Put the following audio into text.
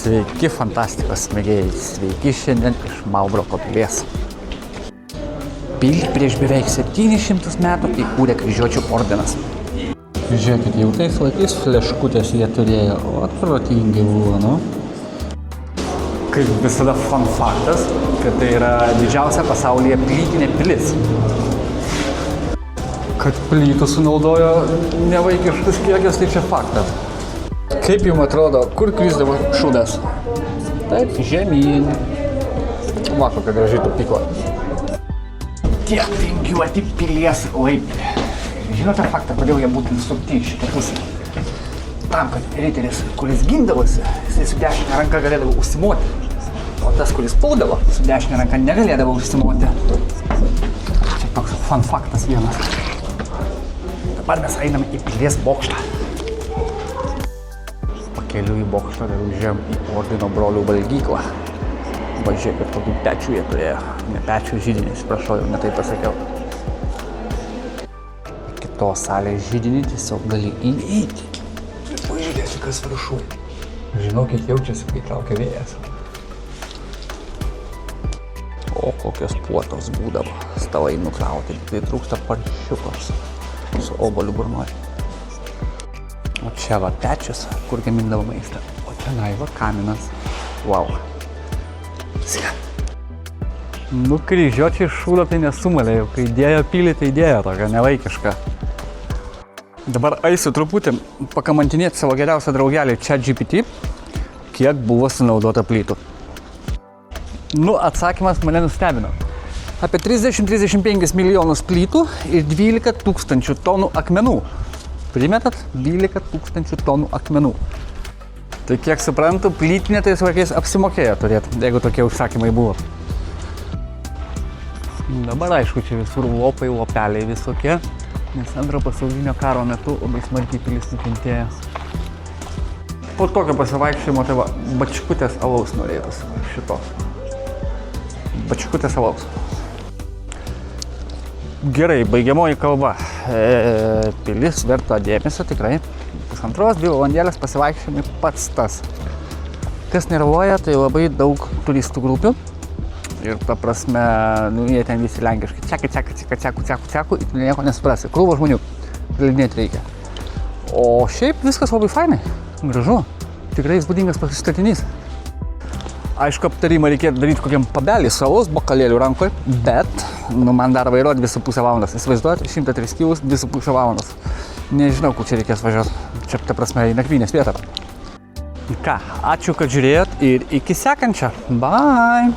Sveiki, fantastikos mėgėjai, sveiki šiandien iš Malbroko pilies. Pilį prieš beveik 700 metų įkūrė kryžiuočių ordinas. Žiūrėkit, jau tais laikais fleškutės jie turėjo, o protingi buvo, nu. Kaip visada fun faktas, kad tai yra didžiausia pasaulyje plytinė pilis. Kad plytų sunaudojo nevaikiškus kiekius, tai čia faktas. Kaip jums atrodo, kur krisdavo šūdas? Taip, žemyn. Va, kokia gražiai tupykla. Tie vingiuoti pilies laiptai. Žinote faktą, kodėl jie būtent sukti į šitą pusę? Tam, kad riteris, kuris gindavosi, jisai su dešinė ranka galėdavo užsimoti. O tas, kuris puldavo, su dešinė ranka negalėdavo užsimoti. Čia toks fun faktas vienas. Dabar mes einame į pilies bokštą. Pakeliu į bokštą dar užėjom į ordino brolių valgyklą. Va, žiūrėkit, tokių pečių jie turėjo. Ne pečių židinį, atsiprašau, jau ne taip pasakiau. Kitos salės židinį tiesiog gali įeiti. Pažiūrėsiu, kas viršų. Žinau, kiek jaučiasi, kai traukia vėjas. O kokios puotos būdavo. Stalai nukrauti, tai trūksta paršiukos su oboliu burnoje. O čia va pečius, kur gamindavo maistą. O tenai va kaminas. Wow. Nu, kryžiuočiai šūdą tai nesumalė, jau kai dėjo pilį, tai dėjo tokia nevaikiška. Dabar eisiu truputį pakamantinėti savo geriausią draugelį ChatGPT, kiek buvo sunaudota plytų. Nu, atsakymas mane nustebino. Apie 30-35 milijonus plytų ir 12 tūkstančių tonų akmenų. Primetat? 12 tūkstančių tonų akmenų. Tai kiek suprantu, plytinė tais laikais apsimokėjo turėti, jeigu tokie užsakymai buvo. Dabar aišku, čia visur lopai, lopeliai visokie, nes antro pasaulinio karo metu labai smarkiai pilis nukentėjo. Po tokio pasivaikščiojimo tai va, bačkutės alaus norėtas šitos. Bačkutės alaus. Gerai, baigiamoji kalba. Pilis verta dėmesio tikrai. 1,5–2 valandėlės pasivaikščiojimai pats tas. Kas nervuoja, tai labai daug turistų grupių. Ir ta prasme, nu, jie ten visi lenkiškai. Ceku, ir tu nieko nesuprasi. Krūvo žmonių praleidinėti reikia. O šiaip viskas labai fainai. Gražu. Tikrai įspūdingas pasistatinys. Aišku, aptarimą reikėtų daryti kokiam pabelį salos bokalėlių rankoje, bet man dar vairuoti 2,5 valandos. Įsivaizduojate, 103 kilus 2,5 valandos. Nežinau, kur čia reikės važiuoti. Čia, ta prasme, į nakvynės vietą. Ką, ačiū, kad žiūrėjot ir iki sekančio. Bye!